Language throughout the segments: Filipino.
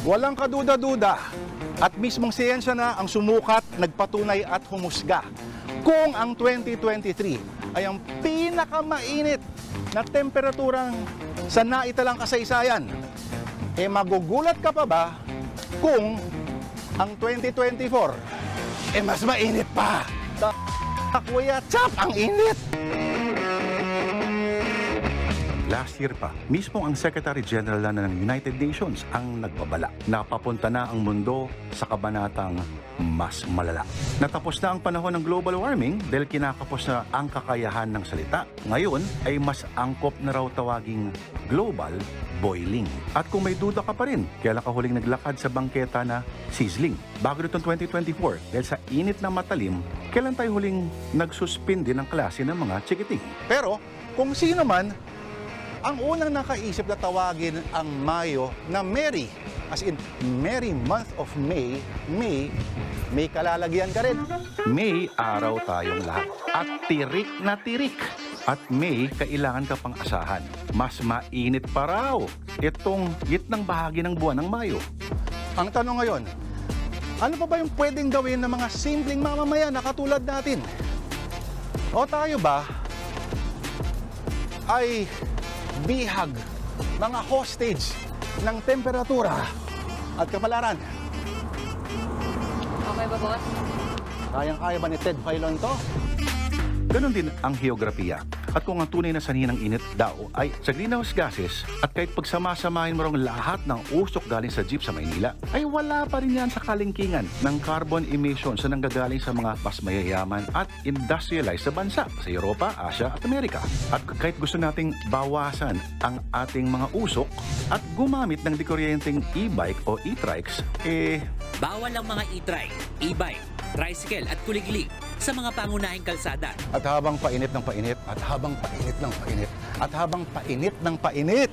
Walang kaduda-duda at mismong siyensya na ang sumukat, nagpatunay at humusga kung ang 2023 ay ang pinakamainit na temperaturang sa naitalang kasaysayan. Magugulat ka pa ba kung ang 2024 mas mainit pa? Kuya Chap, ang init! Last year pa, mismo ang Secretary General na ng United Nations ang nagbabala. Napapunta na ang mundo sa kabanatang mas malala. Natapos na ang panahon ng global warming dahil kinakapos na ang kakayahan ng salita. Ngayon ay mas angkop na raw tawaging global boiling. At kung may duda ka pa rin, kailan ka huling naglakad sa bangketa na sizzling? Bago nitong 2024, dahil sa init na matalim, kailan tayo huling nagsuspindi ng klase ng mga chikiting? Pero kung sino man ang unang nakaisip na tawagin ang Mayo na Merry, as in Merry month of May, may kalalagyan ka rin. May araw tayong lahat at tirik na tirik. At May, kailangan ka pang asahan. Mas mainit pa raw itong gitnang bahagi ng buwan ng Mayo. Ang tanong ngayon, ano pa ba yung pwedeng gawin ng mga simpleng mamamayan na katulad natin? O tayo ba ay bihag, mga hostage ng temperatura at kapalaran? Okay ba, boss? Kayang-kaya ba ni Ted Filon to? Ganon din ang heograpiya. At kung ang tunay na sanhi ng init daw ay sa greenhouse gases at kahit pagsamasamahin mo rong lahat ng usok galing sa jeep sa Maynila, ay wala pa rin yan sa kalingkingan ng carbon emissions na nanggagaling sa mga mas mayayaman at industrialized sa bansa sa Europa, Asia at Amerika. At kahit gusto nating bawasan ang ating mga usok at gumamit ng dikuryenteng e-bike o e-trikes, bawal ang mga e-trike, e-bike, tricycle at kuliglig sa mga pangunahing kalsada. At habang painit ng painit, at habang painit ng painit, at habang painit ng painit,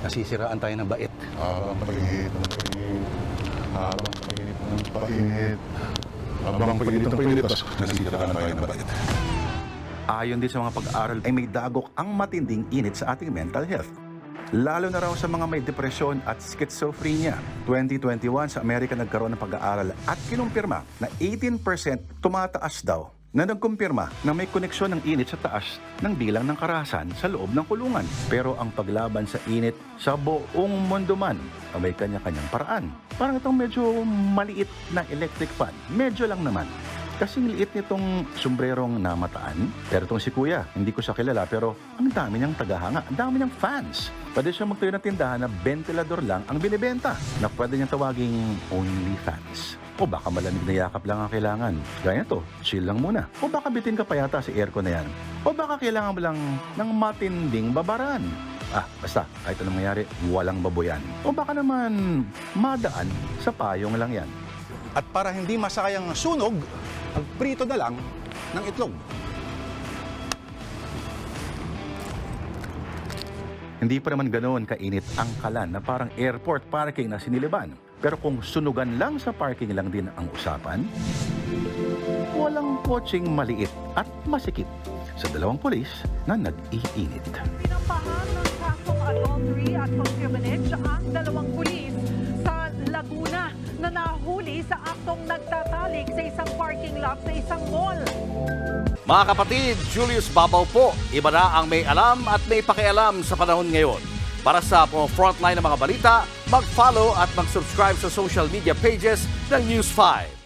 nasisiraan tayo ng bait. Habang painit ng painit, habang painit ng painit, habang painit ng painit, tapos nasisiraan tayo ng bait. Ayon din sa mga pag-aaral ay may dagok ang matinding init sa ating mental health. Lalo na raw sa mga may depresyon at schizophrenia. 2021 sa Amerika nagkaroon ng pag-aaral at kinumpirma na 18% tumataas daw na nagkumpirma na may koneksyon ng init sa taas ng bilang ng karahasan sa loob ng kulungan. Pero ang paglaban sa init sa buong mundo man ay may kanya-kanyang paraan. Parang itong medyo maliit na electric fan, medyo lang naman. Kasing liit nitong sombrerong namataan. Pero itong si Kuya, hindi ko siya kilala pero ang dami niyang tagahanga, ang dami niyang fans. Pwede siya magtayo ng tindahan na ventilador lang ang binibenta na pwede niyang tawaging OnlyFans. O baka malamig na yakap lang ang kailangan. Gaya to, chill lang muna. O baka bitin ka pa yata sa aircon na yan. O baka kailangan mo lang ng matinding babaran. Basta, kahit anong mangyari, walang baboyan. O baka naman madaan sa payong lang yan. At para hindi masayang sunog, magprito na lang ng itlog. Hindi pa naman ganoon kainit ang kalan na parang airport parking na siniliban. Pero kung sunugan lang sa parking lang din ang usapan, walang kotseng maliit at masikip sa dalawang pulis na nag-iinit. Pinampahan ng kasong adultery at concubinage ang dalawang pulis sa Laguna na nahuli sa aktong nagtatalik sa isang parking lot sa isang mall. Mga kapatid, Julius Babaw po. Iba na ang may alam at may pakialam sa panahon ngayon. Para sa frontline ng mga balita, mag-follow at mag-subscribe sa social media pages ng News 5.